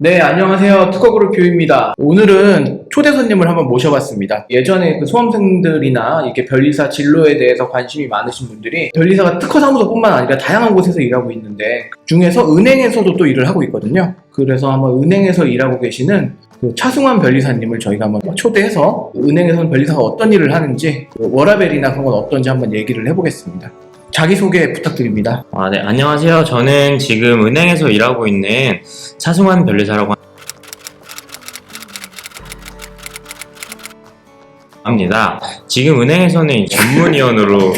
네, 안녕하세요. 특허그룹 뷰입니다. 오늘은 초대 손님을 한번 모셔봤습니다. 예전에 그 수험생들이나 이렇게 변리사 진로에 대해서 관심이 많으신 분들이 변리사가 특허사무소뿐만 아니라 다양한 곳에서 일하고 있는데 그 중에서 은행에서도 또 일을 하고 있거든요. 그래서 한번 은행에서 일하고 계시는 그 차승환 변리사님을 저희가 한번 초대해서 은행에서는 변리사가 어떤 일을 하는지 그 워라밸이나 그런 건 어떤지 한번 얘기를 해보겠습니다. 자기소개 부탁드립니다. 네, 안녕하세요. 저는 지금 은행에서 일하고 있는 차승환 변리사라고 합니다. 지금 은행에서는 전문위원으로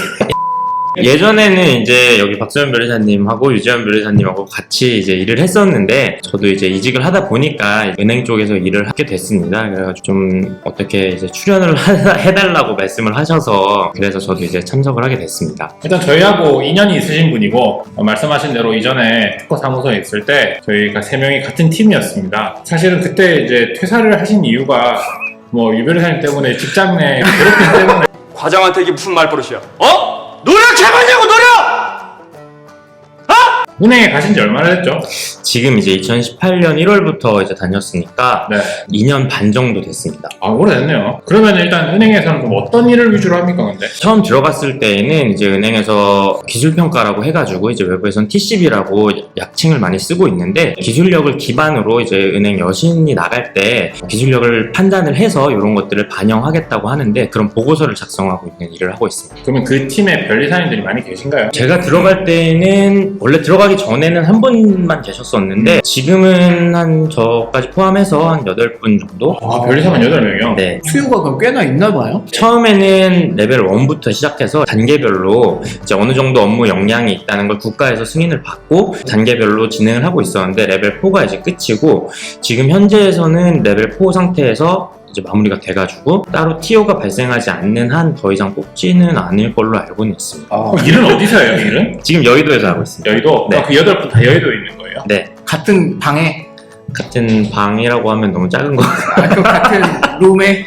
예전에는 이제 여기 박소연 변리사님하고 유재현 변리사님하고 같이 이제 일을 했었는데 저도 이제 이직을 하다 보니까 은행 쪽에서 일을 하게 됐습니다. 그래가지고 좀 어떻게 이제 출연을 해달라고 말씀을 하셔서 그래서 저도 이제 참석을 하게 됐습니다. 일단 저희하고 인연이 있으신 분이고 말씀하신 대로 이전에 특허사무소에 있을 때 저희가 3명이 같은 팀이었습니다. 사실은 그때 이제 퇴사를 하신 이유가 뭐 유 변리사님 때문에 직장 내 괴롭힘 때문에 과장한테 이게 무슨 말버릇이야? 노력해보냐고 노력! 은행에 가신 지 얼마나 됐죠? 지금 이제 2018년 1월부터 이제 다녔으니까 네. 2년 반 정도 됐습니다. 오래됐네요. 그러면 일단 은행에서는 좀 어떤 일을 위주로 합니까, 근데? 처음 들어갔을 때에는 이제 은행에서 기술평가라고 해가지고 이제 외부에서는 TCB라고 약칭을 많이 쓰고 있는데 기술력을 기반으로 이제 은행 여신이 나갈 때 기술력을 판단을 해서 이런 것들을 반영하겠다고 하는데 그런 보고서를 작성하고 있는 일을 하고 있습니다. 그러면 그 팀에 변리사님들이 많이 계신가요? 제가 들어갈 때는 원래 들어가기 전에는 한 분만 계셨었는데 지금은 한 저까지 포함해서 한 8분 정도? 변리사만 8명이요? 네. 수요가 그럼 꽤나 있나 봐요? 처음에는 레벨 1부터 시작해서 단계별로 이제 어느 정도 업무 역량이 있다는 걸 국가에서 승인을 받고 단계별로 진행을 하고 있었는데 레벨 4가 이제 끝이고 지금 현재에서는 레벨 4 상태에서 이제 마무리가 돼가지고 따로 TO가 발생하지 않는 한 더 이상 뽑지는 않을 걸로 알고는 있습니다. 그럼 일은 어디서 해요, 일은? 지금 여의도에서 하고 있습니다. 여의도? 네. 그 8분 다 여의도에 있는 거예요? 네. 같은 방에 같은 방이라고 하면 너무 작은 거 그 같은 룸에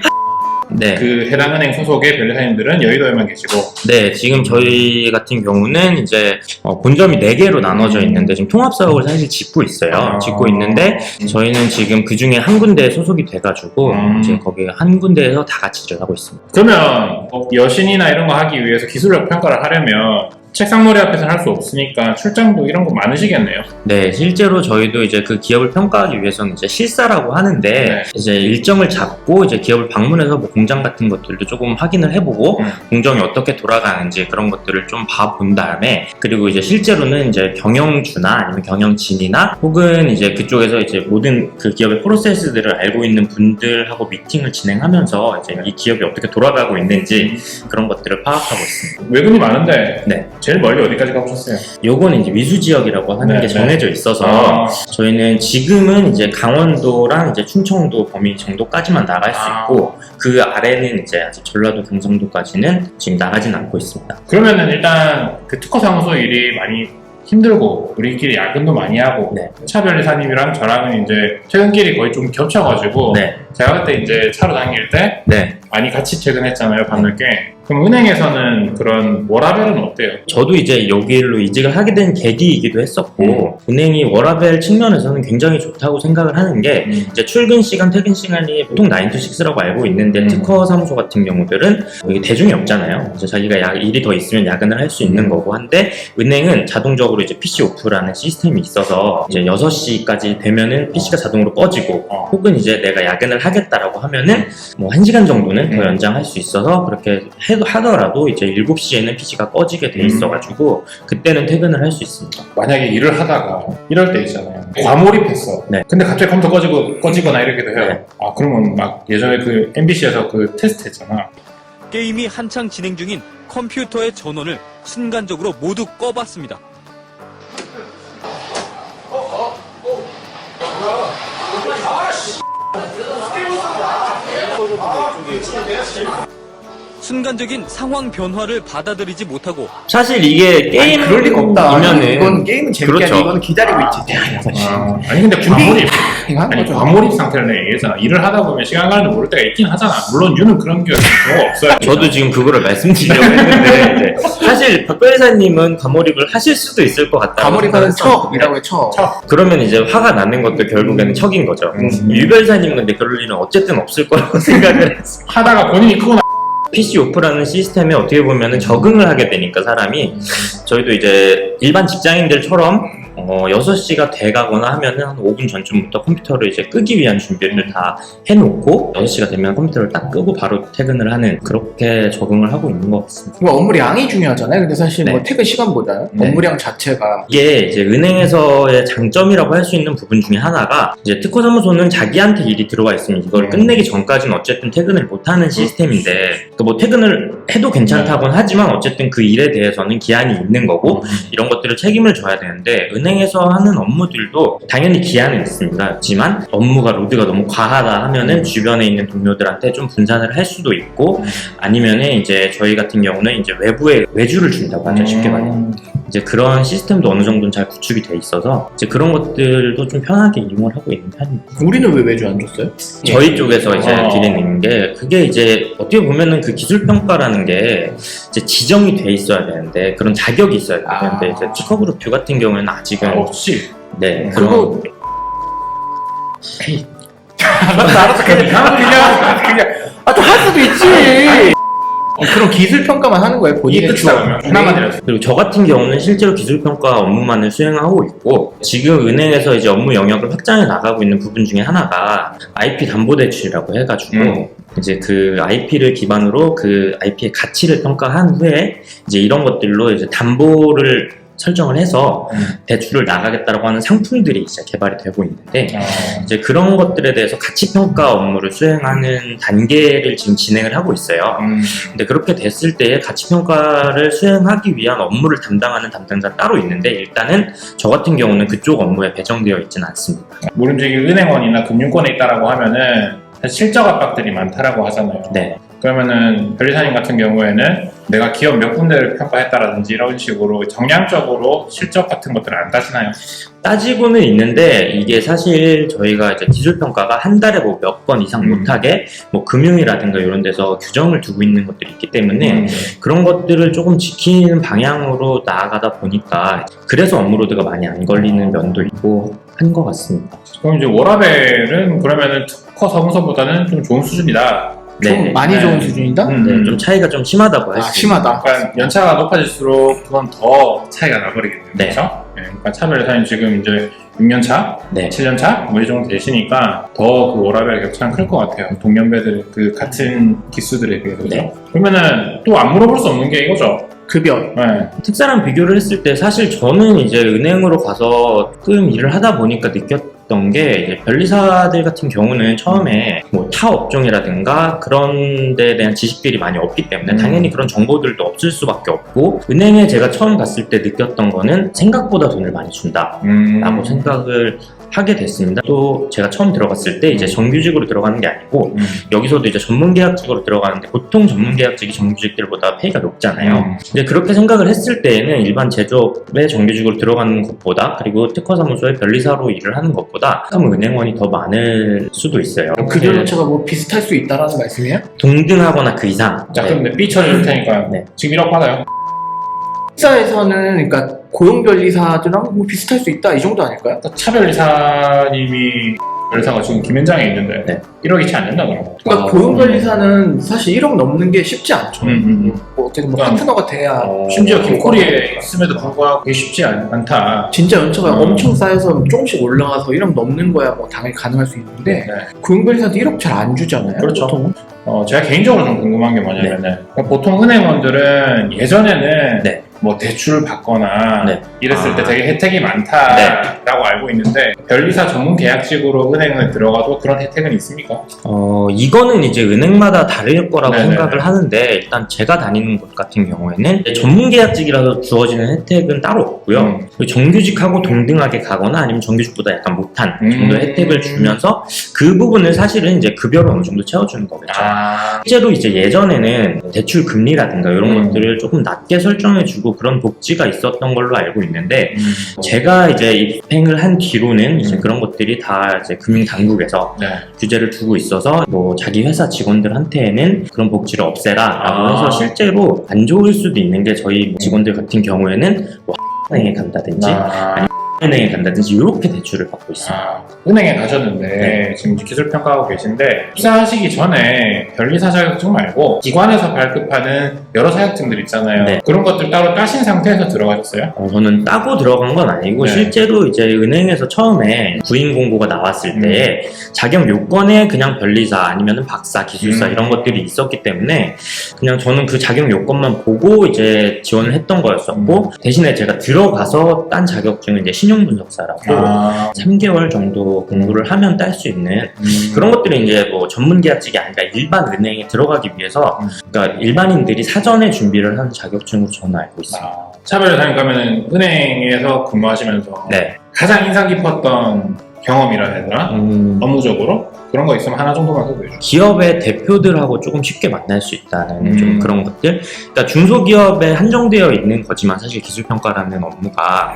네. 그 해당 은행 소속의 변리사님들은 여의도에만 계시고 네, 지금 저희 같은 경우는 이제 본점이 4개로 나눠져 있는데 지금 통합사업을 사실 짓고 있어요. 짓고 있는데 저희는 지금 그 중에 한 군데에 소속이 돼가지고 이제 거기 한 군데에서 다 같이 일을 하고 있습니다. 그러면 여신이나 이런 거 하기 위해서 기술력 평가를 하려면 책상머리 앞에서는 할 수 없으니까 출장도 이런 거 많으시겠네요. 네, 실제로 저희도 이제 그 기업을 평가하기 위해서는 이제 실사라고 하는데 네. 이제 일정을 잡고 이제 기업을 방문해서 뭐 공장 같은 것들도 조금 확인을 해보고 공정이 어떻게 돌아가는지 그런 것들을 좀 봐본 다음에 그리고 이제 실제로는 이제 경영주나 아니면 경영진이나 혹은 이제 그쪽에서 이제 모든 그 기업의 프로세스들을 알고 있는 분들하고 미팅을 진행하면서 이제 이 기업이 어떻게 돌아가고 있는지 그런 것들을 파악하고 있습니다. 외근이 많은데 네. 제일 멀리 어디까지 가보셨어요? 요거는 이제 위수 지역이라고 하는 네, 게 네. 정해져 있어서 저희는 지금은 이제 강원도랑 이제 충청도 범위 정도까지만 나갈 수 있고 그 아래는 이제 아직 전라도 경상도까지는 지금 나가진 않고 있습니다. 그러면은 일단 그 특허사무소 일이 많이 힘들고 우리끼리 야근도 많이 하고 네. 차 변리사님이랑 저랑은 이제 퇴근길이 거의 좀 겹쳐가지고 네. 제가 그때 이제 차로 다닐 때 네. 많이 같이 퇴근했잖아요, 밤늦게. 그럼 은행에서는 그런 워라밸은 어때요? 저도 이제 여기로 이직을 하게 된 계기이기도 했었고 은행이 워라밸 측면에서는 굉장히 좋다고 생각을 하는 게 이제 출근 시간, 퇴근 시간이 보통 9 to 6라고 알고 있는데 특허 사무소 같은 경우들은 이게 대중이 없잖아요. 이제 자기가 일이 더 있으면 야근을 할 수 있는 거고 한데 은행은 자동적으로 이제 PC 오프라는 시스템이 있어서 이제 6시까지 되면은 PC가 자동으로 꺼지고 혹은 이제 내가 야근을 하겠다라고 하면은 뭐 1시간 정도는 더 연장할 수 있어서 그렇게 하더라도 이제 7시에는 PC가 꺼지게 돼 있어가지고 그때는 퇴근을 할 수 있습니다. 만약에 일을 하다가 이럴 때 있잖아요. 과몰입했어. 네. 근데 갑자기 컴퓨터 꺼지거나 이렇게도 해요. 네. 그러면 막 예전에 그 MBC에서 그 테스트 했잖아. 게임이 한창 진행 중인 컴퓨터의 전원을 순간적으로 모두 꺼봤습니다. 순간적인 상황 변화를 받아들이지 못하고 사실 이게 게임 그럴 리가 없다. 이면은 이건 게임은 재밌게 그렇죠. 하지. 이거는 기다리고 있지. 6시. 아니 근데 과몰입 이거 하는 아니 거죠. 과몰입 상태를 내가 얘기했잖아. 일을 하다 보면 시간 가는 줄 모를 때가 있긴 하잖아. 물론 유는 그런 경우가 없어요. 저도 지금 그거를 말씀드리려고 했는데 이제 사실 박 변호사님은 과몰입을 하실 수도 있을 것 같다. 과몰입하는 척이라고 해, 척. 그러면 이제 화가 나는 것도 결국에는 척인 거죠. 유 변호사님은 근데 그럴 일은 어쨌든 없을 거라고 생각을 했어요. 하다가 본인이 크고 PC 오프라는 시스템에 어떻게 보면은 적응을 하게 되니까 사람이 저희도 이제 일반 직장인들처럼 6시가 돼가거나 하면은 한 5분 전쯤부터 컴퓨터를 이제 끄기 위한 준비를 다 해놓고 6시가 되면 컴퓨터를 딱 끄고 바로 퇴근을 하는 그렇게 적응을 하고 있는 것 같습니다. 이거 업무량이 중요하잖아요. 근데 사실 뭐 네. 퇴근 시간보다 네. 업무량 자체가 이게 이제 은행에서의 장점이라고 할 수 있는 부분 중에 하나가 이제 특허사무소는 자기한테 일이 들어와 있으면 이걸 끝내기 전까지는 어쨌든 퇴근을 못하는 시스템인데 그러니까 뭐 퇴근을 해도 괜찮다곤 하지만 어쨌든 그 일에 대해서는 기한이 있는 거고 이런 것들을 책임을 져야 되는데 은행에서 하는 업무들도 당연히 기한은 있습니다. 하지만 업무가 로드가 너무 과하다 하면은 주변에 있는 동료들한테 좀 분산을 할 수도 있고 아니면은 이제 저희 같은 경우는 이제 외부에 외주를 준다고 하죠. 쉽게 말하면. 이제 그런 시스템도 어느 정도는 잘 구축이 돼 있어서 이제 그런 것들도 좀 편하게 이용을 하고 있는 편입니다. 우리는 왜 외주 안 줬어요? 저희 쪽에서 이제 어. 드리는 게 그게 이제 어떻게 보면은 그 기술평가라는 게 이제 지정이 돼 있어야 되는데 그런 자격이 있어야 되는데 이제 특허그룹 뷰 같은 경우에는 아직은 없이 네 그거 에이, 알았어. 그냥 좀 할 수도 있지. 그런 기술 평가만 하는 거예요. 이게 본인의 끝이라면 주어. 하나만 이랬어. 그리고 저 같은 경우는 실제로 기술평가 업무만을 수행하고 있고 지금 은행에서 이제 업무 영역을 확장해 나가고 있는 부분 중에 하나가 IP 담보대출이라고 해가지고 이제 그 IP를 기반으로 그 IP의 가치를 평가한 후에 이제 이런 것들로 이제 담보를 설정을 해서 대출을 나가겠다라고 하는 상품들이 이제 개발이 되고 있는데 이제 그런 것들에 대해서 가치평가 업무를 수행하는 단계를 지금 진행을 하고 있어요. 근데 그렇게 됐을 때 가치평가를 수행하기 위한 업무를 담당하는 담당자 따로 있는데 일단은 저 같은 경우는 그쪽 업무에 배정되어 있지는 않습니다. 모름지기 은행원이나 금융권에 있다라고 하면은 실적 압박들이 많다라고 하잖아요. 네. 그러면은 변리사님 같은 경우에는 내가 기업 몇 군데를 평가했다라든지 이런 식으로 정량적으로 실적 같은 것들을 안 따지나요? 따지고는 있는데 이게 사실 저희가 이제 기술평가가 한 달에 뭐 몇 건 이상 못하게 뭐 금융이라든가 이런 데서 규정을 두고 있는 것들이 있기 때문에 그런 것들을 조금 지키는 방향으로 나아가다 보니까 그래서 업무로드가 많이 안 걸리는 면도 있고 한 것 같습니다. 그럼 이제 워라벨은 그러면은 특허 사무소보다는 좀 좋은 수준이다. 좀 많이 네. 좋은 수준이다? 네, 좀 차이가 좀 심하다고 할 수 있습니다. 심하다. 그러니까 연차가 높아질수록 그건 더 차이가 나버리겠네요. 네. 그렇죠? 네, 그러니까 차별사님 지금 이제 6년차, 네. 7년차 뭐 이 정도 되시니까 더 그 워라벨 격차는 클 것 같아요. 동년배들 그 같은 기수들에 비해서. 네. 그러면은 또 안 물어볼 수 없는 게 이거죠. 급여. 네. 특사랑 비교를 했을 때 사실 저는 이제 은행으로 가서 조금 일을 하다 보니까 느꼈던 게 이제 변리사들 같은 경우는 처음에 뭐 타 업종이라든가 그런 데에 대한 지식들이 많이 없기 때문에 당연히 그런 정보들도 없을 수밖에 없고 은행에 제가 처음 갔을 때 느꼈던 거는 생각보다 돈을 많이 준다 라고 생각을 하게 됐습니다. 또 제가 처음 들어갔을 때 이제 정규직으로 들어가는 게 아니고 여기서도 이제 전문계약직으로 들어가는데 보통 전문계약직이 정규직들보다 페이가 높잖아요. 근데 그렇게 생각을 했을 때에는 일반 제조업에 정규직으로 들어가는 것보다 그리고 특허사무소에 변리사로 일을 하는 것보다 그럼 은행원이 더 많을 수도 있어요. 급여 자체가 뭐 비슷할 수 있다라는 말씀이에요? 동등하거나 그 이상. 자, 네. 그럼 삐 쳐줄 테니까 네. 지금 1억 받아요. 회사에서는 그러니까 고용 변리사들랑 뭐 비슷할 수 있다 이 정도 아닐까요? 그러니까 차별리사님이 변리사가 지금 김현장에 있는데 네. 1억이 채 안 된다 그러면. 그러니까 고용 변리사는 사실 1억 넘는 게 쉽지 않죠. 뭐 어쨌든 뭐 그러니까 파트너가 돼야 심지어 김코리에 있음에도 불구하고 그게 쉽지 않다. 진짜 연차가 엄청 쌓여서 조금씩 올라가서 1억 넘는 거야 뭐 당연히 가능할 수 있는데 네. 고용 변리사도 1억 잘 안 주잖아요. 그렇죠. 보통은. 제가 개인적으로 좀 궁금한 게 뭐냐면은 그러니까 보통 은행원들은 예전에는 네. 뭐 대출 받거나 네. 이랬을 때 되게 혜택이 많다라고 알고 있는데 변리사 전문 계약직으로 은행에 들어가도 그런 혜택은 있습니까? 이거는 이제 은행마다 다를 거라고 네네네. 생각을 하는데, 일단 제가 다니는 곳 같은 경우에는 전문 계약직이라서 주어지는 혜택은 따로 없고요. 정규직하고 동등하게 가거나 아니면 정규직보다 약간 못한 정도의 혜택을 주면서 그 부분을 사실은 이제 급여로 어느 정도 채워주는 거겠죠. 실제로 이제 예전에는 대출 금리라든가 이런 것들을 조금 낮게 설정해주고 그런 복지가 있었던 걸로 알고 있는데, 제가 이제 입행을 한 뒤로는 이제 그런 것들이 다 이제 금융당국에서 네. 규제를 두고 있어서 뭐 자기 회사 직원들한테는 그런 복지를 없애라라고 해서 실제로 안 좋을 수도 있는 게, 저희 직원들 같은 경우에는 뭐 은행에 간다든지 은행에 간다든지 이렇게 대출을 받고 있습니다. 은행에 가셨는데 지금 기술 평가하고 계신데, 입사하시기 전에 변리사 자격증 말고 기관에서 발급하는 여러 자격증들 있잖아요. 네. 그런 것들 따로 따신 상태에서 들어가셨어요? 저는 따고 들어간 건 아니고 네. 실제로 이제 은행에서 처음에 구인 공고가 나왔을 때 자격 요건에 그냥 변리사 아니면은 박사, 기술사 이런 것들이 있었기 때문에 그냥 저는 그 자격 요건만 보고 이제 지원을 했던 거였었고, 대신에 제가 들어가서 딴 자격증은 이제 신용분석사라고 3개월 정도 공부를 하면 딸 수 있는 그런 것들이 이제 뭐 전문 계약직이 아니라 일반 은행에 들어가기 위해서 그러니까 일반인들이 사전에 준비를 하는 자격증으로 저는 알고 있습니다. 차별사님 가면은 은행에서 근무하시면서 네. 가장 인상 깊었던 경험이라 해야 되나? 업무적으로? 그런 거 있으면 하나 정도만 소개해주세요. 기업의 대표들하고 조금 쉽게 만날 수 있다는 좀 그런 것들. 그러니까 중소기업에 한정되어 있는 거지만 사실 기술평가라는 업무가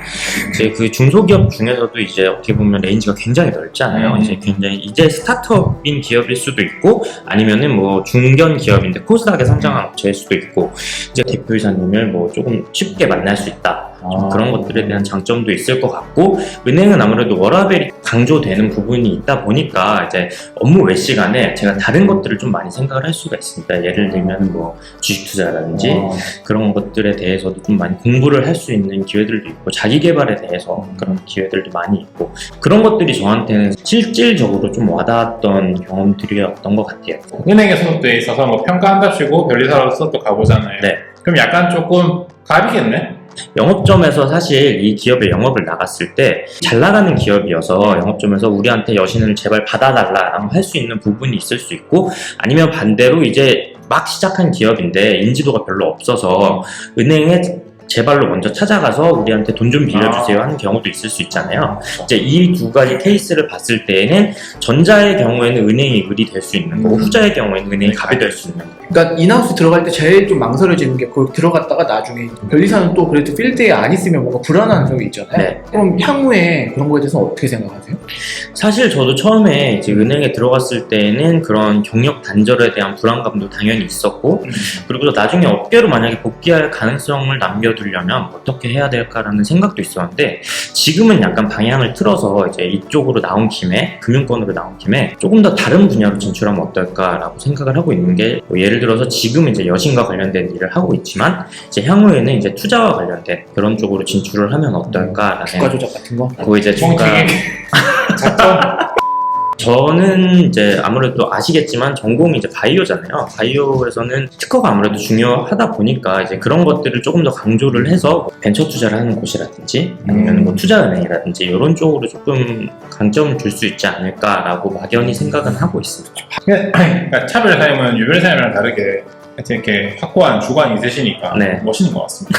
이제 그 중소기업 중에서도 이제 어떻게 보면 레인지가 굉장히 넓잖아요. 이제 스타트업인 기업일 수도 있고 아니면은 뭐 중견 기업인데 코스닥에 상장한 업체일 수도 있고, 이제 대표이사님을 뭐 조금 쉽게 만날 수 있다. 좀 그런 것들에 대한 장점도 있을 것 같고, 은행은 아무래도 워라밸이 강조되는 부분이 있다 보니까 이제 업무 외 시간에 제가 다른 것들을 좀 많이 생각을 할 수가 있습니다. 예를 들면 뭐 주식 투자라든지 그런 것들에 대해서도 좀 많이 공부를 할 수 있는 기회들도 있고, 자기 개발에 대해서 그런 기회들도 많이 있고, 그런 것들이 저한테는 실질적으로 좀 와닿았던 경험들이었던 것 같아요. 은행에 소속돼 있어서 뭐 평가한답시고 변리사로서 또 가보잖아요. 네. 그럼 약간 조금 갑이겠네? 영업점에서 사실 이 기업에 영업을 나갔을 때 잘 나가는 기업이어서 영업점에서 우리한테 여신을 제발 받아달라라고 할 수 있는 부분이 있을 수 있고, 아니면 반대로 이제 막 시작한 기업인데 인지도가 별로 없어서 은행에 제발로 먼저 찾아가서 우리한테 돈 좀 빌려주세요 하는 경우도 있을 수 있잖아요. 이제 이 두 가지 케이스를 봤을 때에는 전자의 경우에는 은행이 을이 될 수 있는 거고, 후자의 경우에는 은행이 갑이 될 수 있는 거고. 그러니까 인하우스 들어갈 때 제일 좀 망설여지는 게, 거기 들어갔다가 나중에 변리사는 또 그래도 필드에 안 있으면 뭔가 불안한 점이 있잖아요. 네. 그럼 향후에 그런 거에 대해서 어떻게 생각하세요? 사실 저도 처음에 이제 은행에 들어갔을 때는 그런 경력 단절에 대한 불안감도 당연히 있었고, 그리고 나중에 업계로 만약에 복귀할 가능성을 남겨두려면 어떻게 해야 될까라는 생각도 있었는데, 지금은 약간 방향을 틀어서 이제 이쪽으로 나온 김에, 금융권으로 나온 김에 조금 더 다른 분야로 진출하면 어떨까라고 생각을 하고 있는 게, 뭐 예를 들어서 지금은 이제 여신과 관련된 일을 하고 있지만 이제 향후에는 이제 투자와 관련된 그런 쪽으로 진출을 하면 어떨까라는, 주가 조작 같은 거? 그 이제 주가 작전? 저는 이제 아무래도 아시겠지만 전공이 이제 바이오잖아요. 바이오에서는 특허가 아무래도 중요하다 보니까 이제 그런 것들을 조금 더 강조를 해서 벤처 투자를 하는 곳이라든지 아니면 뭐 투자은행이라든지 이런 쪽으로 조금 강점을 줄 수 있지 않을까라고 막연히 생각은 하고 있습니다. 그러니까 차별사님은 유별사님이랑 다르게 하여튼 이렇게 확고한 주관이 있으시니까 네. 멋있는 것 같습니다.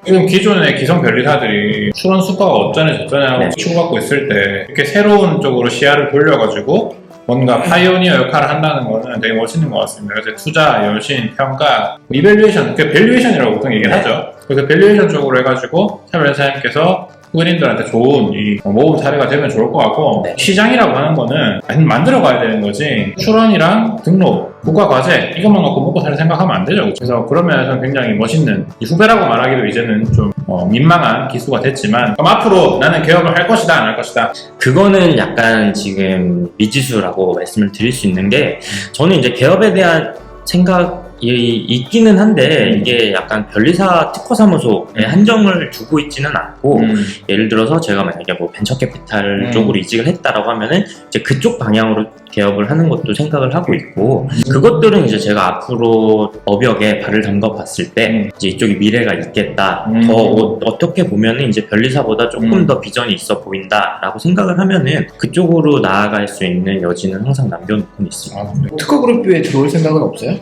지금 기존의 기성 변리사들이 출원 수가가 어쩌네 저쩌네 하고 네. 치고받고 있을 때 이렇게 새로운 쪽으로 시야를 돌려가지고 뭔가 파이오니어 역할을 한다는 거는 되게 멋있는 것 같습니다. 그래서 투자, 여신, 평가, 이밸류에이션, 그 밸류에이션이라고 보통 얘기를 하죠. 그래서 밸류에이션 쪽으로 해가지고 차별사님께서 후배님들한테 좋은 이 모범 사례가 되면 좋을 것 같고, 네. 시장이라고 하는 거는 만들어 가야 되는 거지 출원이랑 등록, 국가과제 이것만 놓고 먹고 살 생각하면 안 되죠. 그래서 그런 면에서는 굉장히 멋있는, 이 후배라고 말하기도 이제는 좀 민망한 기수가 됐지만, 그럼 앞으로 나는 개업을 할 것이다 안 할 것이다? 그거는 약간 지금 미지수라고 말씀을 드릴 수 있는 게, 저는 이제 개업에 대한 생각이 있기는 한데 이게 약간 변리사 특허사무소에 한정을 두고 있지는 않고 예를 들어서 제가 만약에 뭐 벤처캐피탈 쪽으로 이직을 했다라고 하면은 이제 그쪽 방향으로 개업을 하는 것도 생각을 하고 있고 그것들은 이제 제가 앞으로 업역에 발을 담가 봤을 때 이제 이쪽이 미래가 있겠다 더 어떻게 보면은 이제 변리사보다 조금 더 비전이 있어 보인다라고 생각을 하면은 그쪽으로 나아갈 수 있는 여지는 항상 남겨놓고 있습니다. 특허그룹에 들어올 생각은 없어요?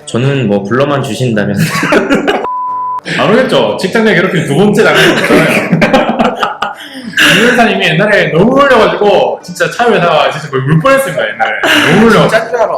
저는 뭐 불러만 주신다면 안 오겠죠. 직장 내 괴롭힘 두 번째 당하는 거 있잖아요. 이 회사님이 옛날에 너무 놀려가지고 진짜 차 회사가 진짜 거의 울 뻔했습니다. 옛날에 너무 놀려가지고. 진짜 줄 알아.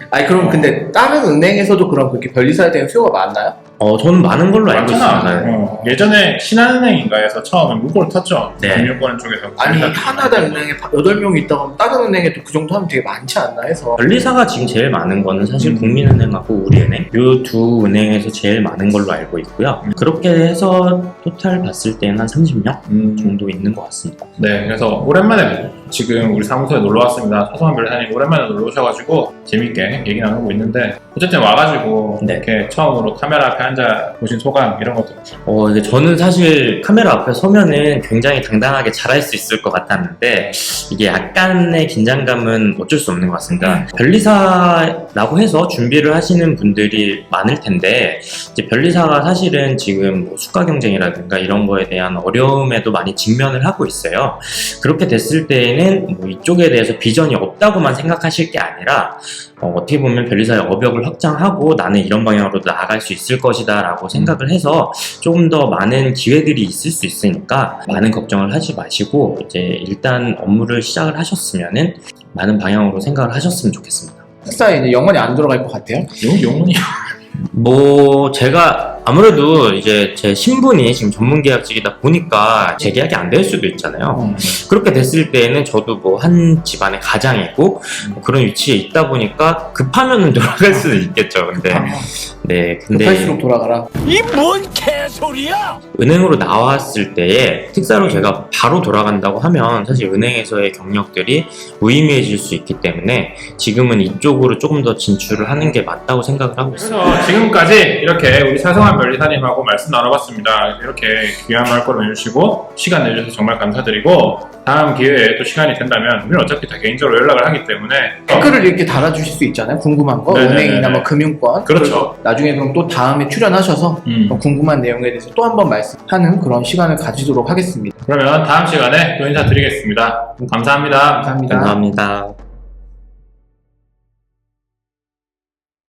아니 그럼 근데 다른 은행에서도 그럼 그렇게 변리사에 대한 수요가 많나요? 저는 많은 걸로 알고 많잖아. 있습니다. 예전에 신한은행인가에서 처음에 물꼬를 텄죠. 네. 금융권 쪽에서. 아니 하나다 은행에 8명이 있다고 하면 다른 은행에도 그 정도 하면 되게 많지 않나 해서 변리사가 지금 제일 많은 거는 사실 국민은행하고 우리은행 이 두 은행에서 제일 많은 걸로 알고 있고요. 그렇게 해서 토탈 봤을 때는 한 30명 정도 있는 것 같습니다. 네, 그래서 오랜만에 지금 우리 사무소에 놀러 왔습니다. 서성한 변리사님 오랜만에 놀러 오셔가지고 재밌게 얘기 나누고 있는데 어쨌든 와가지고 네. 이렇게 처음으로 카메라 앞에 앉아 보신 소감 이런 것들. 이게 저는 사실 카메라 앞에 서면은 굉장히 당당하게 잘할 수 있을 것 같았는데 이게 약간의 긴장감은 어쩔 수 없는 것 같습니다. 변리사라고 해서 준비를 하시는 분들이 많을 텐데 이제 변리사가 사실은 지금 뭐 수가 경쟁이라든가 이런 거에 대한 어려움에도 많이 직면을 하고 있어요. 그렇게 됐을 때에는 뭐 이쪽에 대해서 비전이 없다고만 생각하실 게 아니라 어떻게 보면 변리사의 업역을 확장하고 나는 이런 방향으로 나아갈 수 있을 것이다 라고 생각을 해서 조금 더 많은 기회들이 있을 수 있으니까 많은 걱정을 하지 마시고 이제 일단 업무를 시작을 하셨으면은 많은 방향으로 생각을 하셨으면 좋겠습니다. 식사에 이제 영원히 안 들어갈 것 같아요? 영혼이. 뭐 제가 아무래도 이제 제 신분이 지금 전문계약직이다 보니까 재계약이 안 될 수도 있잖아요. 그렇게 됐을 때에는 저도 뭐 한 집안의 가장이고 뭐 그런 위치에 있다 보니까 급하면은 돌아갈 수도 있겠죠. 근데 급할수록 돌아가라. 이 뭔 개소리야! 은행으로 나왔을 때에 특사로 제가 바로 돌아간다고 하면 사실 은행에서의 경력들이 무의미해질 수 있기 때문에 지금은 이쪽으로 조금 더 진출을 하는 게 맞다고 생각을 하고 있습니다. 그래서 지금까지 이렇게 우리 사성한 변리사님하고 말씀 나눠봤습니다. 이렇게 귀한 말걸음 해주시고 시간 내주셔서 정말 감사드리고 다음 기회에 또 시간이 된다면 우리는 어차피 다 개인적으로 연락을 하기 때문에 댓글을 이렇게 달아주실 수 있잖아요. 궁금한 거, 네네네네. 은행이나 뭐 금융권. 그렇죠. 나중에 그럼 또 다음에 출연하셔서 궁금한 내용에 대해서 또 한 번 말씀하는 그런 시간을 가지도록 하겠습니다. 그러면 다음 시간에 또 인사드리겠습니다. 감사합니다. 감사합니다. 감사합니다.